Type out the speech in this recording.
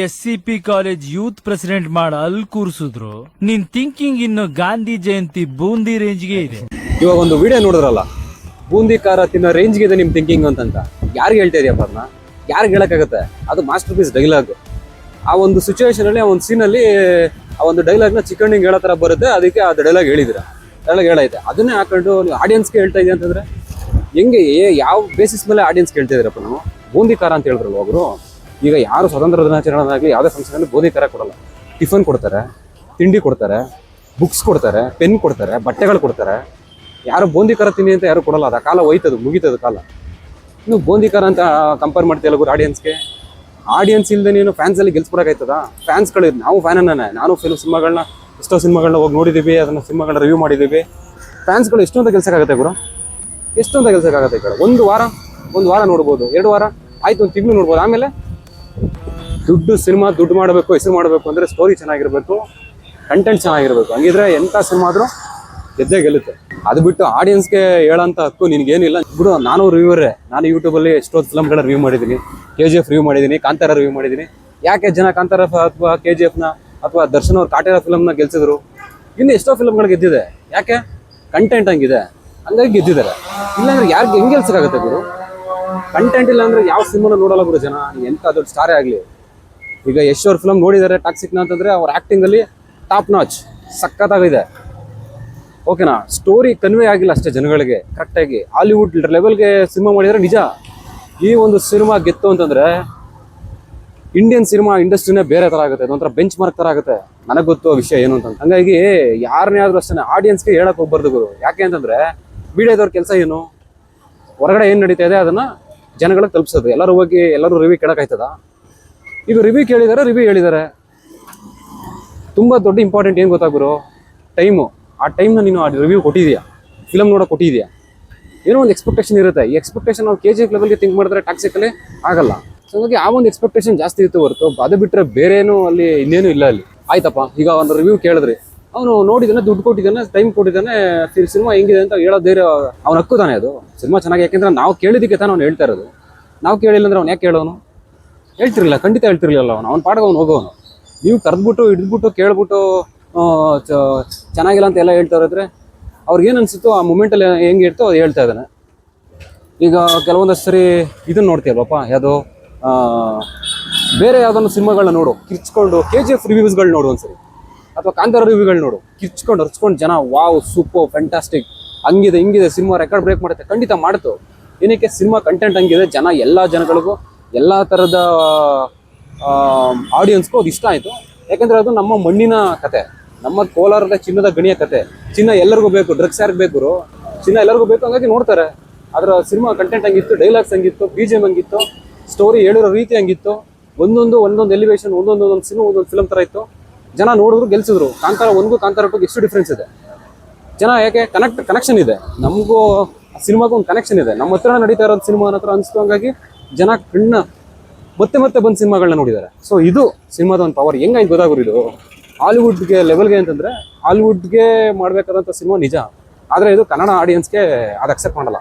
SCP college youth president ಮಾಡ ಅಲ್ಲಿ ಕೂರಿಸಿದ್ರು. ನಿನ್ ಥಿಂಕಿಂಗ್ ಇನ್ನು ಗಾಂಧಿ ಜಯಂತಿ ಬೂಂದಿ ರೇಂಜ್ಗೆ ಇದೆ. ಇವಾಗ ಒಂದು ವಿಡಿಯೋ ನೋಡಿದ್ರಲ್ಲ, ಬೂಂದಿ ಖಾರ ತಿನ್ನೋ ರೇಂಜ್ಗೆ ಇದೆ ನಿಮ್ ಥಿಂಕಿಂಗ್ ಅಂತ. ಯಾರಿಗೆ ಹೇಳ್ತಾ ಇದೆಯಪ್ಪ ಅದನ್ನ? ಯಾರಿಗೆ ಹೇಳಕ್ಕಾಗತ್ತೆ? ಅದು ಮಾಸ್ಟರ್ ಪೀಸ್ ಡೈಲಾಗ್. ಆ ಒಂದು ಸಿಚುವೇಶನ್ ಅಲ್ಲಿ, ಆ ಒಂದು ಸೀನ್ ಅಲ್ಲಿ ಆ ಒಂದು ಡೈಲಾಗ್ ನ ಚಿಕ್ಕಣ್ಣಿಗೆ ಹೇಳೋ ತರ ಬರುತ್ತೆ. ಅದಕ್ಕೆ ಆ ಡೈಲಾಗ್ ಹೇಳಿದಿರ, ಡೈಲಾಗ್ ಹೇಳೈತೆ. ಅದನ್ನೇ ಹಾಕೊಂಡು ನೀವು ಆಡಿಯನ್ಸ್ಗೆ ಹೇಳ್ತಾ ಇದೀಯ ಅಂತಂದ್ರೆ ಹೆಂಗೆ? ಯಾವ ಬೇಸಿಸ್ ಮೇಲೆ ಆಡಿಯನ್ಸ್ ಕೇಳ್ತಾ ಇದೀರಪ್ಪ? ನಾವು ಬೂಂದಿ ಖಾರ ಅಂತ ಹೇಳಿದ್ರಲ್ಲ ಒಬ್ರು. ಈಗ ಯಾರು ಸ್ವತಂತ್ರ ದಿನಾಚರಣೆಯಾಗಲಿ ಯಾವುದೇ ಫಂಕ್ಷನ್ ಬೂಂದಿ ಖಾರ ಕೊಡಲ್ಲ. ಟಿಫನ್ ಕೊಡ್ತಾರೆ, ತಿಂಡಿ ಕೊಡ್ತಾರೆ, ಬುಕ್ಸ್ ಕೊಡ್ತಾರೆ, ಪೆನ್ ಕೊಡ್ತಾರೆ, ಬಟ್ಟೆಗಳು ಕೊಡ್ತಾರೆ. ಯಾರು ಬೂಂದಿ ಖಾರ ತಿನ್ನಿ ಅಂತ ಯಾರು ಕೊಡಲ್ಲ. ಅದು ಕಾಲ ಹೋಯ್ತದು, ಮುಗಿತದ ಕಾಲ. ಇನ್ನು ಬೂಂದಿ ಖಾರ ಅಂತ ಕಂಪೇರ್ ಮಾಡ್ತೀಯಲ್ಲ ಗುರು ಆಡಿಯನ್ಸ್ಗೆ. ಆಡಿಯನ್ಸ್ ಇಲ್ಲದೆ ನೀನು ಫ್ಯಾನ್ಸ್ ಅಲ್ಲಿ ಗೆಲ್ಸ್ಕೊಡಕ್ಕಾಯ್ತದ? ಫ್ಯಾನ್ಸ್ಗಳು, ನಾವು ಫ್ಯಾನನ್ನೇ. ನಾನು ಸಿನಿಮಾಗಳನ್ನ, ಎಷ್ಟೋ ಸಿನಿಮಾಗಳನ್ನ ಹೋಗಿ ನೋಡಿದ್ದೀವಿ, ಅದನ್ನ ಸಿನಿಮಾಗಳನ್ನ ರಿವ್ಯೂ ಮಾಡಿದ್ದೀವಿ. ಫ್ಯಾನ್ಸ್ಗಳು ಎಷ್ಟು ಅಂತ ಗೆಲ್ಸಕ್ಕಾಗತ್ತೆ ಗುರು? ಎಷ್ಟು ಅಂತ ಗೆಲ್ಸಕ್ಕಾಗತ್ತೆ? ಈ ಕಡೆ ಒಂದು ವಾರ ನೋಡ್ಬೋದು, 2 ವಾರ ಆಯ್ತು, ಒಂದು ತಿಂಗಳು ನೋಡ್ಬೋದು. ಆಮೇಲೆ ದುಡ್ಡು ಮಾಡಬೇಕು, ಹೆಸರು ಮಾಡಬೇಕು ಅಂದ್ರೆ ಸ್ಟೋರಿ ಚೆನ್ನಾಗಿರ್ಬೇಕು, ಕಂಟೆಂಟ್ ಚೆನ್ನಾಗಿರ್ಬೇಕು. ಹಂಗಿದ್ರೆ ಎಂಥ ಸಿನಿಮಾ ಆದ್ರೂ ಗೆದ್ದೇ ಗೆಲ್ಲುತ್ತೆ. ಅದು ಬಿಟ್ಟು ಆಡಿಯನ್ಸ್ಗೆ ಹೇಳೋಂಥ ಹಕ್ಕು ನಿನ್ಗೇನಿಲ್ಲ ಬಿಡು. ನಾನು ರಿವ್ಯೂವರೇ. ನಾನು ಯೂಟ್ಯೂಬಲ್ಲಿ ಎಷ್ಟೋ ಫಿಲಮ್ಗಳ ರಿವ್ಯೂ ಮಾಡಿದ್ದೀನಿ. KGF ರಿವ್ಯೂ ಮಾಡಿದ್ದೀನಿ, ಕಾಂತಾರ ರಿವ್ಯೂ ಮಾಡಿದ್ದೀನಿ. ಯಾಕೆ ಜನ ಕಾಂತಾರ ಅಥವಾ KGFನ ಅಥವಾ ದರ್ಶನ್ ಅವ್ರ ಕಾಟೇರ ಫಿಲಮ್ನ ಗೆಲ್ಸಿದ್ರು? ಇನ್ನು ಎಷ್ಟೋ ಫಿಲಮ್ಗಳು ಗೆದ್ದಿದೆ. ಯಾಕೆ? ಕಂಟೆಂಟ್ ಹಂಗಿದೆ, ಹಂಗಾಗಿ ಗೆದ್ದಿದ್ದಾರೆ. ಇಲ್ಲಾಂದ್ರೆ ಯಾರಿಗೆ ಹೆಂಗೆ ಗೆಲ್ಸಕ್ಕಾಗತ್ತೆ ಗುರು? ಕಂಟೆಂಟ್ ಇಲ್ಲ ಅಂದ್ರೆ ಯಾವ ಸಿನಿಮಾನ ನೋಡಲ್ಲ ಗುರು ಜನ. ಎಂಥ ದೊಡ್ಡ ಸ್ಟಾರೇ ಆಗಲಿ. ಈಗ ಯಶ್ ಅವ್ರ ಫಿಲಮ್ ನೋಡಿದ್ದಾರೆ ಟಾಕ್ಸಿಕ್ನ ಅಂತಂದ್ರೆ ಅವ್ರ ಆಕ್ಟಿಂಗ್ ಅಲ್ಲಿ ಟಾಪ್ ನಾಚ್, ಸಖತ್ತಾಗಿದೆ. ಓಕೆನಾ? ಸ್ಟೋರಿ ಕನ್ವೆ ಆಗಿಲ್ಲ ಅಷ್ಟೇ ಜನಗಳಿಗೆ ಕರೆಕ್ಟಾಗಿ. ಹಾಲಿವುಡ್ ಲೆವೆಲ್ಗೆ ಸಿನಿಮಾ ಮಾಡಿದ್ರೆ ನಿಜ. ಈ ಒಂದು ಸಿನಿಮಾ ಗೆತ್ತು ಅಂತಂದ್ರೆ ಇಂಡಿಯನ್ ಸಿನಿಮಾ ಇಂಡಸ್ಟ್ರಿನೇ ಬೇರೆ ತರ ಆಗುತ್ತೆ. ಅದೊಂಥರ ಬೆಂಚ್ ಮಾರ್ಕ್ ತರ ಆಗುತ್ತೆ. ನನಗೆ ಗೊತ್ತು ವಿಷಯ ಏನು ಅಂತ. ಹಂಗಾಗಿ ಯಾರನ್ನೇ ಆದ್ರೂ ಅಷ್ಟೇ ಆಡಿಯನ್ಸ್ಗೆ ಹೇಳಕ್ ಹೋಗ್ಬಾರ್ದು ಗುರು. ಯಾಕೆ ಅಂತಂದ್ರೆ ಮೀಡಿಯಾದವ್ರ ಕೆಲಸ ಏನು? ಹೊರಗಡೆ ಏನ್ ನಡೀತಾ ಇದೆ ಅದನ್ನ ಜನಗಳಿಗೆ ತಲುಪಿಸೋದು. ಎಲ್ಲರೂ ರಿವ್ಯೂ ಕೇಳಕ್ಕಾಯ್ತದ? ಈಗ ರಿವ್ಯೂ ಕೇಳಿದಾರೆ, ರಿವ್ಯೂ ಹೇಳಿದ್ದಾರೆ. ತುಂಬಾ ದೊಡ್ಡ ಇಂಪಾರ್ಟೆಂಟ್ ಏನು ಗೊತ್ತಾ ಗುರು? ಟೈಮು. ಆ ಟೈಮ್ನ ನೀನು ಆ ರಿವ್ಯೂ ಕೊಟ್ಟಿದ್ಯಾ, ಫಿಲಮ್ ನೋಡೋಕೆ ಕೊಟ್ಟಿದ್ಯಾ? ಏನೋ ಒಂದು ಎಕ್ಸ್ಪೆಕ್ಟೇಷನ್ ಇರುತ್ತೆ. ಈ ಎಕ್ಸ್ಪೆಕ್ಟೇಷನ್ ನಾವು KGF ಲೆವೆಲ್ಗೆ ಥಿಂಕ್ ಮಾಡಿದ್ರೆ ಟಾಕ್ಸಿಕಲ್ಲಿ ಆಗಲ್ಲ. ಸೊ ಹಾಗಾಗಿ ಆ ಒಂದು ಎಕ್ಸ್ಪೆಕ್ಟೇಷನ್ ಜಾಸ್ತಿ ಇತ್ತು ಹೊರತು ಅದು ಬಿಟ್ಟರೆ ಬೇರೇನು ಅಲ್ಲಿ ಇನ್ನೇನು ಇಲ್ಲ ಅಲ್ಲಿ. ಆಯ್ತಪ್ಪ, ಈಗ ಒಂದು ರಿವ್ಯೂ ಕೇಳಿದ್ರಿ, ಅವನು ನೋಡಿದಾನೆ, ದುಡ್ಡು ಕೊಟ್ಟಿದ್ದಾನೆ, ಟೈಮ್ ಕೊಟ್ಟಿದ್ದಾನೆ, ಸಿನಿಮಾ ಹೆಂಗಿದೆ ಅಂತ ಹೇಳೋದೇರೆ ಅವ್ನ ಹಕ್ಕು ತಾನೆ ಅದು. ಸಿನಿಮಾ ಚೆನ್ನಾಗಿ, ಯಾಕೆಂದ್ರೆ ನಾವು ಕೇಳಿದಕ್ಕೆ ತಾನು ಅವ್ನು ಹೇಳ್ತಾ ಇರೋದು. ನಾವು ಕೇಳಿಲ್ಲ ಅಂದ್ರೆ ಅವ್ನು ಯಾಕೆ ಕೇಳೋನು? ಹೇಳ್ತಿರ್ಲಿಲ್ಲ, ಖಂಡಿತ ಹೇಳ್ತಿರ್ಲಿಲ್ಲ. ಅವ್ನು ಪಾಠ ಅವ್ನು ಹೋಗೋನು. ನೀವು ಕರೆದ್ಬಿಟ್ಟು ಹಿಡಿದ್ಬಿಟ್ಟು ಕೇಳ್ಬಿಟ್ಟು ಚೆನ್ನಾಗಿಲ್ಲ ಅಂತ ಎಲ್ಲ ಹೇಳ್ತಾ ಇರೋದ್ರೆ ಅವ್ರಿಗೇನು ಅನ್ಸುತ್ತೋ ಆ ಮೂಮೆಂಟಲ್ಲಿ ಹೆಂಗೆ ಇರ್ತೋ ಅದು ಹೇಳ್ತಾ ಇದ್ದಾನೆ. ಈಗ ಕೆಲವೊಂದಷ್ಟು ಸರಿ ಇದನ್ನ ನೋಡ್ತೀಯಲ್ವಪ್ಪ, ಯಾವುದೋ ಬೇರೆ ಯಾವುದನ್ನು ಸಿನಿಮಾಗಳನ್ನ ನೋಡು, ಕಿರ್ಚ್ಕೊಂಡು KGF ರಿವ್ಯೂಸ್ಗಳು ನೋಡು ಒಂದ್ಸರಿ, ಅಥವಾ ಕಾಂತಾರ ರಿವ್ಯೂಗಳು ನೋಡು, ಕಿರ್ಚ್ಕೊಂಡು ಹರ್ಚ್ಕೊಂಡು ಜನ ವಾವ್ ಸೂಪರ್ ಫ್ಯಾಂಟಾಸ್ಟಿಕ್ ಹಂಗಿದೆ ಹಿಂಗಿದೆ ಸಿನಿಮಾ ರೆಕಾರ್ಡ್ ಬ್ರೇಕ್ ಮಾಡುತ್ತೆ. ಖಂಡಿತ ಮಾಡ್ತು. ಏನಕ್ಕೆ? ಸಿನಿಮಾ ಕಂಟೆಂಟ್ ಹಂಗಿದೆ. ಎಲ್ಲ ಜನಗಳಿಗೂ, ಎಲ್ಲ ಥರದ ಆಡಿಯನ್ಸ್ಗೂ ಅದು ಇಷ್ಟ ಆಯಿತು. ಯಾಕೆಂದರೆ ಅದು ನಮ್ಮ ಮಣ್ಣಿನ ಕತೆ, ನಮ್ಮ ಕೋಲಾರದ ಚಿನ್ನದ ಗಣಿಯ ಕತೆ. ಚಿನ್ನ ಎಲ್ಲರಿಗೂ ಬೇಕು, ಡ್ರಗ್ಸ್ ಯಾರಿಗೆ ಬೇಕು? ಚಿನ್ನ ಎಲ್ಲರಿಗೂ ಬೇಕು, ಹಂಗಾಗಿ ನೋಡ್ತಾರೆ. ಅದರ ಸಿನಿಮಾ ಕಂಟೆಂಟ್ ಹಂಗಿತ್ತು, ಡೈಲಾಗ್ಸ್ ಹಂಗಿತ್ತು, BGM ಹಂಗಿತ್ತು, ಸ್ಟೋರಿ ಹೇಳಿರೋ ರೀತಿ ಹಂಗಿತ್ತು. ಒಂದೊಂದು ಎಲಿವೇಶನ್, ಒಂದೊಂದು ಸಿನಿಮಾ, ಒಂದೊಂದು ಫಿಲಮ್ ಥರ ಇತ್ತು. ಜನ ನೋಡಿದ್ರು, ಗೆಲ್ಸಿದ್ರು. ಕಾಂತಾರ 1ಗೂ ಕಾಂತಾರ 2ಗೂ ಎಷ್ಟು ಡಿಫ್ರೆನ್ಸ್ ಇದೆ? ಜನ ಯಾಕೆ ಕನೆಕ್ಷನ್ ಇದೆ. ನಮಗೂ ಸಿನಿಮಾಗೂ ಒಂದು ಕನೆಕ್ಷನ್ ಇದೆ. ನಮ್ಮ ಹತ್ರ ನಡೀತಾ ಇರೋದು ಸಿನಿಮಾ ಹತ್ರ ಅನಿಸ್ತು. ಹಂಗಾಗಿ ಜನ ಮತ್ತೆ ಬಂದು ಸಿನಿಮಾಗಳನ್ನ ನೋಡಿದ್ದಾರೆ. ಸೊ ಇದು ಸಿನಿಮಾದ ಒಂದು ಪವರ್. ಹೆಂಗಾಯ್ತು ಗೊತ್ತಾಗೋರು ಇದು ಹಾಲಿವುಡ್ಗೆ ಲೆವೆಲ್ಗೆ ಅಂತಂದ್ರೆ ಹಾಲಿವುಡ್ಗೆ ಮಾಡ್ಬೇಕಾದಂಥ ಸಿನಿಮಾ ನಿಜ. ಆದರೆ ಇದು ಕನ್ನಡ ಆಡಿಯನ್ಸ್ಗೆ ಅದು ಅಕ್ಸೆಪ್ಟ್ ಮಾಡಲ್ಲ.